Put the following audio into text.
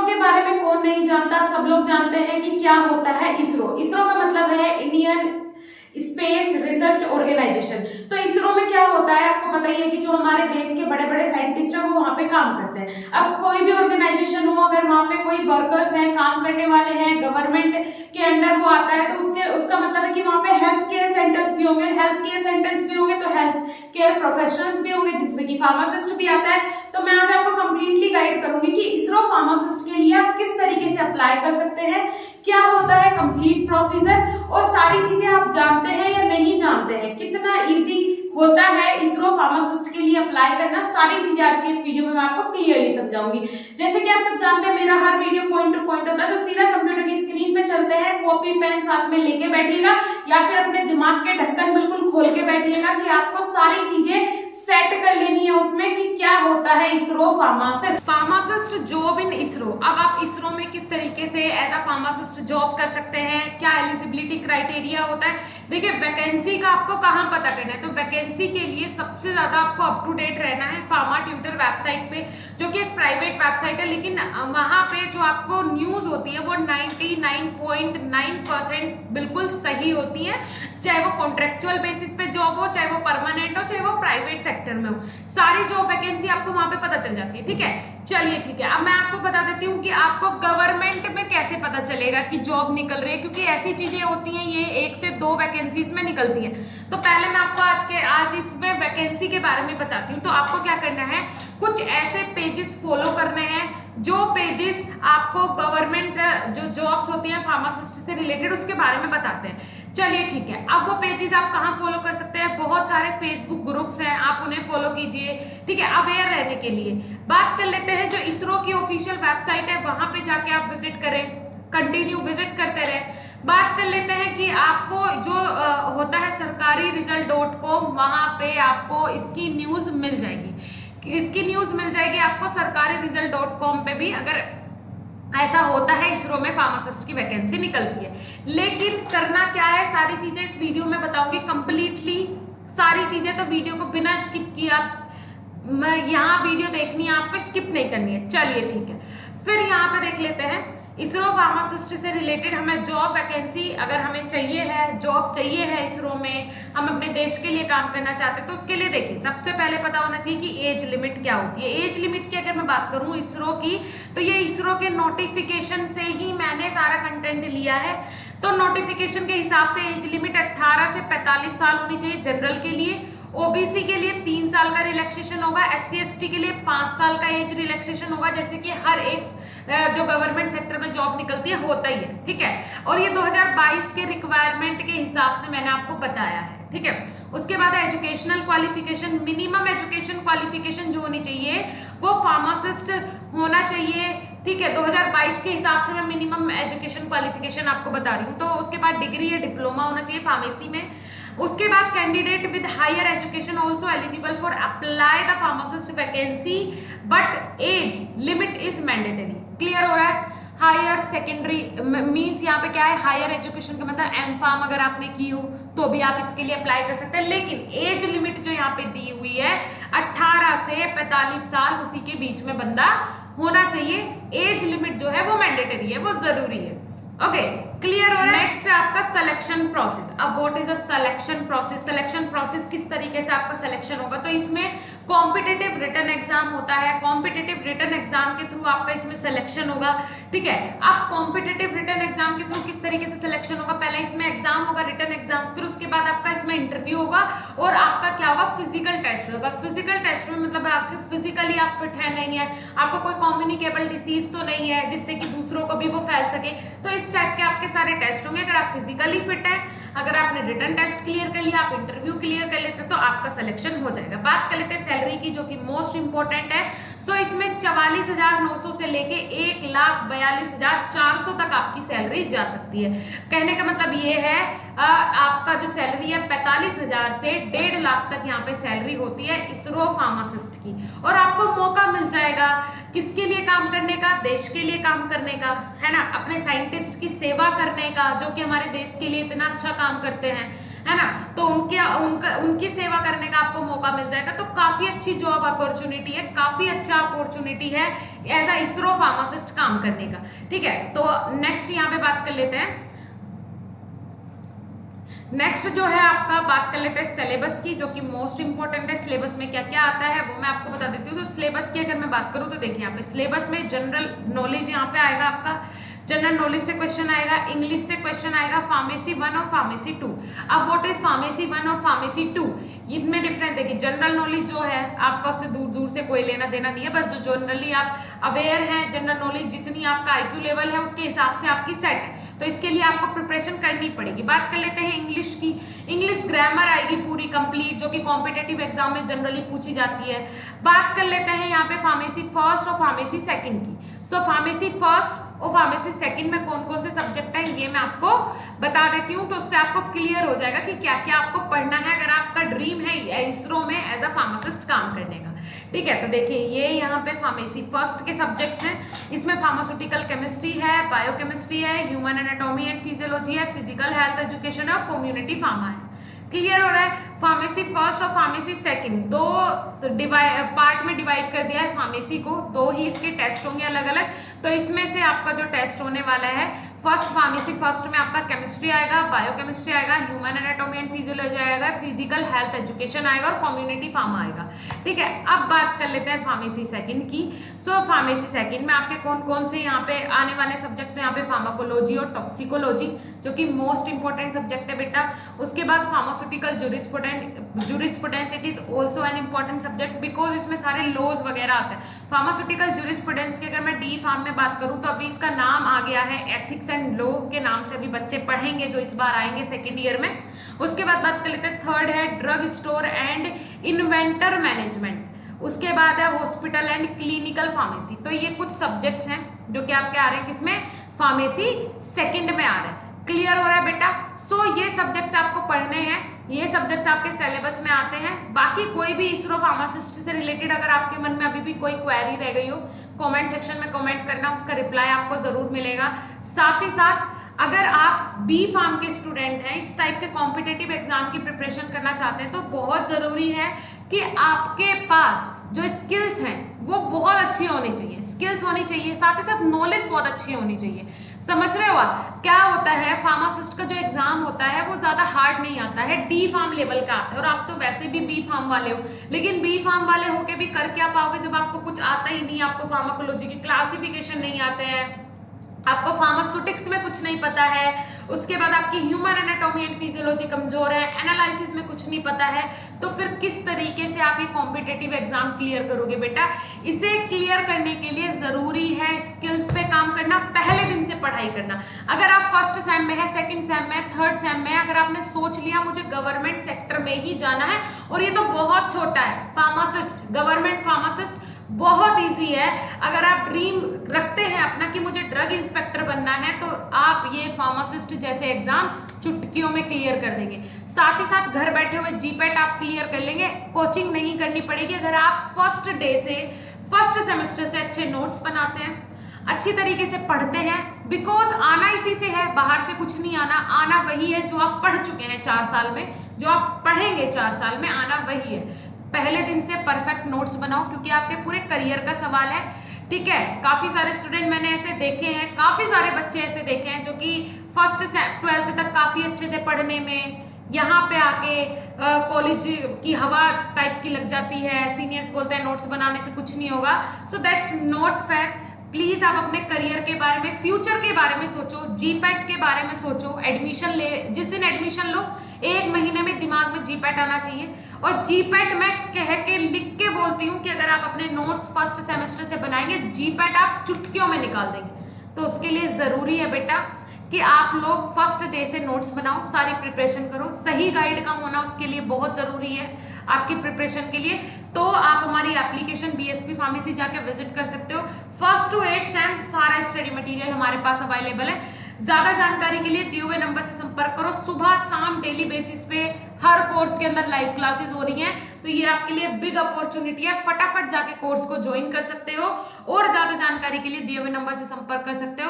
के बारे में कौन नहीं जानता, सब लोग जानते हैं कि क्या होता है इसरो। इसरो का मतलब है इंडियन स्पेस रिसर्च ऑर्गेनाइजेशन। तो इसरो में क्या होता है आपको पता ही है कि जो हमारे देश के बड़े बड़े साइंटिस्ट हैं वो वहाँ पे काम करते हैं। अब कोई भी ऑर्गेनाइजेशन हो, अगर वहाँ पे कोई वर्कर्स हैं, काम करने वाले हैं, गवर्नमेंट के अंडर वो आता है, तो उसका मतलब है कि वहाँ पे हेल्थ केयर सेंटर्स भी होंगे, हेल्थ केयर सेंटर्स भी होंगे तो हेल्थ केयर प्रोफेशनल्स भी होंगे, जिसमें कि फार्मासिस्ट भी आता है। तो मैं आज आपको कंप्लीटली गाइड करूंगी कि इसरो फार्मासिस्ट के लिए आप किस तरीके से अप्लाई कर सकते हैं, क्या होता है कंप्लीट प्रोसीजर, और सारी चीजें आप जानते हैं या नहीं जानते हैं, कितना इजी होता है इसरो फार्मासिस्ट के लिए अप्लाई करना, सारी चीजें आज के इस वीडियो में मैं आपको क्लियरली समझाऊंगी। जैसे कि आप सब जानते हैं मेरा हर वीडियो पॉइंट टू पॉइंट होता है, तो सीधा कंप्यूटर की स्क्रीन पे चलते हैं, कॉपी पेन साथ में लेके बैठिएगा या फिर अपने दिमाग के ढक्कन बिल्कुल खोल के बैठिएगा कि आपको सारी चीजें सेट कर लेनी है उसमें कि क्या होता है ISRO pharmacist job in ISRO. अब आप इसरो में किस तरीके से एज अ फार्मासिस्ट जॉब कर सकते हैं, क्या एलिजिबिलिटी क्राइटेरिया होता है। देखिए वैकेंसी का आपको कहाँ पता करना है, तो वैकेंसी के लिए सबसे ज्यादा आपको अप टू डेट रहना है फार्मा ट्यूटर वेबसाइट पे, जो कि एक प्राइवेट वेबसाइट है, लेकिन वहां पे जो आपको न्यूज होती है वो 99.9% बिल्कुल सही होती है, चाहे वो कॉन्ट्रेक्चुअल बेसिस पे जॉब हो, चाहे वो परमानेंट हो, चाहे वो प्राइवेट सेक्टर में हो, सारी जॉब वैकेंसी आपको वहां पे पता चल जाती है। ठीक है, चलिए ठीक है। अब मैं आपको बता देती हूँ कि आपको गवर्नमेंट में कैसे पता चलेगा कि जॉब निकल रही है, क्योंकि ऐसी चीजें होती हैं ये 1 से 2 वैकेंसीज में निकलती हैं। तो पहले मैं आपको आज इसमें वैकेंसी के बारे में बताती हूँ। तो आपको क्या करना है, कुछ ऐसे पेजेस फॉलो करने हैं जो पेजेस आपको गवर्नमेंट जो जॉब्स होती है फार्मासिस्ट से रिलेटेड उसके बारे में बताते हैं। चलिए ठीक है, अब वो पेजेस आप कहाँ फॉलो कर सकते हैं, बहुत सारे फेसबुक ग्रुप्स हैं, आप उन्हें फॉलो कीजिए। ठीक है, अवेयर रहने के लिए बात कर लेते हैं जो इसरो की ऑफिशियल वेबसाइट है, वहां पे जाके आप विजिट करें, कंटिन्यू विजिट करते रहें। बात कर लेते हैं कि आपको जो होता है सरकारी रिजल्ट.com, वहां पे आपको इसकी न्यूज मिल जाएगी, आपको सरकारी रिजल्ट.com पे भी, अगर ऐसा होता है इसरो में फार्मासिस्ट की वैकेंसी निकलती है। लेकिन करना क्या है, सारी चीजें इस वीडियो में बताऊंगी कंप्लीटली, सारी चीजें, तो वीडियो को बिना स्किप किए आप यहाँ वीडियो देखनी है, आपको स्किप नहीं करनी है। चलिए ठीक है, फिर यहाँ पे देख लेते हैं इसरो फार्मासिस्ट से रिलेटेड हमें जॉब वैकेंसी अगर हमें चाहिए है, जॉब चाहिए है इसरो में, हम अपने देश के लिए काम करना चाहते हैं, तो उसके लिए देखिए सबसे पहले पता होना चाहिए कि एज लिमिट क्या होती है। एज लिमिट की अगर मैं बात करूं इसरो की, तो ये इसरो के नोटिफिकेशन से ही मैंने सारा कंटेंट लिया है। तो नोटिफिकेशन के हिसाब से एज लिमिट 18 से 45 साल होनी चाहिए जनरल के लिए, ओबीसी के लिए 3 साल का रिलैक्सेशन होगा, SC ST के लिए 5 साल का एज रिलैक्सेशन होगा, जैसे कि हर एक जो गवर्नमेंट सेक्टर में जॉब निकलती है होता ही है। ठीक है, और ये 2022 के रिक्वायरमेंट के हिसाब से मैंने आपको बताया है। ठीक है, उसके बाद educational qualification, minimum education qualification जो होनी चाहिए वो फार्मासिस्ट होना चाहिए। ठीक है, 2022 के हिसाब से मैं मिनिमम एजुकेशन क्वालिफिकेशन आपको बता रही हूँ। तो उसके बाद डिग्री या डिप्लोमा होना चाहिए फार्मेसी में। उसके बाद candidate with higher education also eligible for apply the pharmacist vacancy but age limit is mandatory. Clear हो रहा है? हायर सेकेंडरी मींस यहाँ पे क्या है, हायर एजुकेशन का मतलब M.Pharm अगर आपने की हो तो भी आप इसके लिए अप्लाई कर सकते हैं, लेकिन एज लिमिट जो यहाँ पे दी हुई है 18 से 45 साल, उसी के बीच में बंदा होना चाहिए। एज लिमिट जो है वो मैंडेटरी है, वो जरूरी है। ओके, क्लियर हो रहा है? नेक्स्ट है आपका सिलेक्शन प्रोसेस। अब what is a selection process? Selection process किस तरीके से आपका सिलेक्शन होगा, तो इसमें कॉम्पिटिटिव रिटन एग्जाम होता है, कॉम्पिटिटिव रिटन एग्जाम के थ्रू आपका इसमें सिलेक्शन होगा। ठीक है, अब कॉम्पिटिटिव रिटन एग्जाम के थ्रू किस तरीके से सिलेक्शन होगा, पहले इसमें एग्जाम होगा, रिटन एग्जाम, फिर उसके बाद आपका इसमें इंटरव्यू होगा और आपका क्या होगा, फिजिकल टेस्ट होगा। फिजिकल टेस्ट में मतलब आपके फिजिकली आप फिट है नहीं है, आपको कोई कम्युनिकेबल डिसीज तो नहीं है जिससे कि दूसरों को भी वो फैल सके, तो इस टाइप के आपके सारे टेस्ट होंगे। अगर आप फिजिकली फिट है, अगर आपने रिटन टेस्ट क्लियर कर लिया, आप इंटरव्यू क्लियर कर लेते, तो आपका सिलेक्शन हो जाएगा। बात कर लेते हैं सैलरी की, जो कि मोस्ट इंपॉर्टेंट है। सो इसमें 44,900 से लेके 1,42,400 तक आपकी सैलरी जा सकती है। कहने का मतलब ये है आपका जो सैलरी है 45,000 से 1.5 लाख तक यहाँ पे सैलरी होती है इसरो फार्मासिस्ट की, और आपको मौका मिल जाएगा किसके लिए काम करने का, देश के लिए काम करने का, है ना, अपने साइंटिस्ट की सेवा करने का, जो कि हमारे देश के लिए इतना अच्छा काम करते हैं, है ना, तो उनकी सेवा करने का आपको मौका मिल जाएगा। तो काफी अच्छी जॉब अपॉर्चुनिटी है, काफी अच्छा अपॉर्चुनिटी है एज अ इसरो फार्मासिस्ट काम काम करने का। ठीक है, तो नेक्स्ट यहाँ पे बात कर लेते हैं। नेक्स्ट जो है आपका बात कर लेते हैं सिलेबस की, जो कि मोस्ट इंपॉर्टेंट है। सिलेबस में क्या क्या आता है वो मैं आपको बता देती हूँ। तो सिलेबस की अगर मैं बात करूँ तो देखिए यहाँ पे सिलेबस में जनरल नॉलेज यहाँ पे आएगा आपका, जनरल नॉलेज से क्वेश्चन आएगा, इंग्लिश से क्वेश्चन आएगा, फार्मेसी 1 और फार्मेसी 2। अब व्हाट इज फार्मेसी 1 और फार्मेसी 2, इनमें डिफरेंस देखिए। जनरल नॉलेज जो है आपका उससे दूर दूर से कोई लेना देना नहीं है, बस जो जनरली आप अवेयर हैं, जनरल नॉलेज जितनी आपका आईक्यू लेवल है उसके हिसाब से आपकी सेट है, तो इसके लिए आपको प्रिपरेशन करनी पड़ेगी। बात कर लेते हैं इंग्लिश की। इंग्लिश ग्रामर आएगी पूरी कंप्लीट, जो कि कॉम्पिटेटिव एग्जाम में जनरली पूछी जाती है। बात कर लेते हैं यहाँ पे फार्मेसी फर्स्ट और फार्मेसी सेकंड की। सो फार्मेसी फर्स्ट और फार्मेसी सेकंड में कौन कौन से सब्जेक्ट है ये मैं आपको बता देती हूँ, तो उससे आपको क्लियर हो जाएगा कि क्या क्या आपको पढ़ना है अगर आपका ड्रीम है इसरो में एज अ फार्मासिस्ट काम करने का। ठीक है, तो देखिए ये यहाँ पे फार्मेसी फर्स्ट के सब्जेक्ट्स हैं। इसमें फार्मास्यूटिकल केमिस्ट्री है, बायोकेमिस्ट्री है, ह्यूमन एनाटॉमी एंड फिजियोलॉजी है, फिजिकल हेल्थ एजुकेशन है और कम्युनिटी फार्मा है। क्लियर हो रहा है? फार्मेसी फर्स्ट और फार्मेसी सेकंड दो पार्ट में डिवाइड कर दिया है फार्मेसी को, दो ही इसके टेस्ट होंगे अलग अलग। तो इसमें से आपका जो टेस्ट होने वाला है फर्स्ट फार्मेसी फर्स्ट में आपका केमिस्ट्री आएगा, बायोकेमिस्ट्री आएगा, ह्यूमन एनाटॉमी एंड फिजियोलॉजी आएगा, फिजिकल हेल्थ एजुकेशन आएगा और कम्युनिटी फार्मा आएगा। ठीक है, अब बात कर लेते हैं फार्मेसी सेकंड की। सो फार्मेसी सेकंड में आपके कौन कौन से यहाँ पे आने वाले सब्जेक्ट हैं? यहाँ पे फार्माकोलॉजी और टॉक्सिकोलॉजी, जो कि मोस्ट इंपॉर्टेंट सब्जेक्ट है बेटा। उसके बाद pharmaceutical jurisprudence, it is also an important subject because इसमें सारे लॉज वगैरह आते हैं। फार्मास्यूटिकल जूरिस्प्रूडेंस की अगर मैं डी फार्म में बात करूँ तो अभी इसका नाम आ गया है एथिक्स एंड लॉ के नाम से अभी बच्चे पढ़ेंगे जो इस बार आएंगे सेकेंड ईयर में। उसके बाद बात कर लेते हैं थर्ड है drug store and inventor management. उसके बाद है हॉस्पिटल एंड क्लिनिकल फार्मेसी। तो ये कुछ सब्जेक्ट्स हैं जो कि आपके आ रहे हैं किसमें? फार्मेसी सेकंड में आ रहे हैं। क्लियर हो रहा है बेटा? सो ये सब्जेक्ट्स आपको पढ़ने हैं, ये सब्जेक्ट्स आपके सिलेबस में आते हैं। बाकी कोई भी इसरो फार्मासिस्ट से रिलेटेड अगर आपके मन में अभी भी कोई क्वेरी रह गई हो, कमेंट सेक्शन में कमेंट करना, उसका रिप्लाई आपको जरूर मिलेगा। साथ ही साथ अगर आप बी फार्म के स्टूडेंट हैं, इस टाइप के कॉम्पिटेटिव एग्जाम की प्रिपरेशन करना चाहते हैं, तो बहुत जरूरी है कि आपके पास जो स्किल्स हैं वो बहुत अच्छी होनी चाहिए। स्किल्स होनी चाहिए, साथ ही साथ नॉलेज बहुत अच्छी होनी चाहिए। समझ रहे हो आप? क्या होता है फार्मासिस्ट का जो एग्जाम होता है वो ज्यादा हार्ड नहीं आता है, डी फार्म लेवल का आता है। और आप तो वैसे भी बी फार्म वाले हो, लेकिन बी फार्म वाले होके भी कर क्या पाओगे जब आपको कुछ आता ही नहीं, आपको फार्माकोलॉजी की क्लासिफिकेशन नहीं आते हैं, आपको फार्मास्यूटिक्स में कुछ नहीं पता है, उसके बाद आपकी ह्यूमन एनाटॉमी एंड फिजियोलॉजी कमजोर है, एनालिसिस में कुछ नहीं पता है, तो फिर किस तरीके से आप ये कॉम्पिटेटिव एग्जाम क्लियर करोगे बेटा? इसे क्लियर करने के लिए जरूरी है स्किल्स पे काम करना, पहले दिन से पढ़ाई करना। अगर आप फर्स्ट सेम में है, सेकंड सेम में, थर्ड सेम में, अगर आपने सोच लिया मुझे गवर्नमेंट सेक्टर में ही जाना है, और ये तो बहुत छोटा है, फार्मासिस्ट, गवर्नमेंट फार्मासिस्ट बहुत इजी है। अगर आप ड्रीम रखते हैं अपना कि मुझे ड्रग इंस्पेक्टर बनना है, तो आप ये फार्मासिस्ट जैसे एग्जाम चुटकियों में क्लियर कर देंगे। साथ ही साथ घर बैठे हुए जीपेट आप क्लियर कर लेंगे, कोचिंग नहीं करनी पड़ेगी। अगर आप फर्स्ट डे से, फर्स्ट सेमेस्टर से अच्छे नोट्स बनाते हैं, अच्छी तरीके से पढ़ते हैं, बिकॉज आना इसी से है, बाहर से कुछ नहीं आना, आना वही है जो आप पढ़ चुके हैं 4 साल में, जो आप पढ़ेंगे 4 साल में, आना वही है। पहले दिन से परफेक्ट नोट्स बनाओ, क्योंकि आपके पूरे करियर का सवाल है। ठीक है, काफी सारे स्टूडेंट मैंने ऐसे देखे हैं, काफी सारे बच्चे ऐसे देखे हैं जो कि फर्स्ट से 12th तक काफी अच्छे थे पढ़ने में, यहाँ पे आके कॉलेज की हवा टाइप की लग जाती है, सीनियर्स बोलते हैं नोट्स बनाने से कुछ नहीं होगा। So that's not fair. Please आप अपने करियर के बारे में, फ्यूचर के बारे में सोचो, जीपैट के बारे में सोचो। एडमिशन ले, जिस दिन एडमिशन लो 1 महीने में दिमाग में जीपैट आना चाहिए। और जीपैट मैं कह के लिख के बोलती हूँ कि अगर आप अपने नोट्स फर्स्ट सेमेस्टर से बनाएंगे, जीपैट आप चुटकियों में निकाल देंगे। तो उसके लिए जरूरी है बेटा कि आप लोग फर्स्ट डे से नोट्स बनाओ, सारी प्रिपरेशन करो। सही गाइड का होना उसके लिए बहुत जरूरी है आपकी प्रिपरेशन के लिए। तो आप हमारी एप्लीकेशन बीएसपी फार्मेसी जाके विजिट कर सकते हो। 1st to 8th सेम सारा स्टडी मटेरियल हमारे पास अवेलेबल है। ज्यादा जानकारी के लिए दिए हुए नंबर से संपर्क करो। सुबह शाम डेली बेसिस पे हर कोर्स के अंदर लाइव क्लासेस हो रही हैं, तो ये आपके लिए बिग अपॉर्चुनिटी है। फटाफट जाके कोर्स को ज्वाइन कर सकते हो और ज्यादा जानकारी के लिए दिए हुए नंबर से संपर्क कर सकते हो।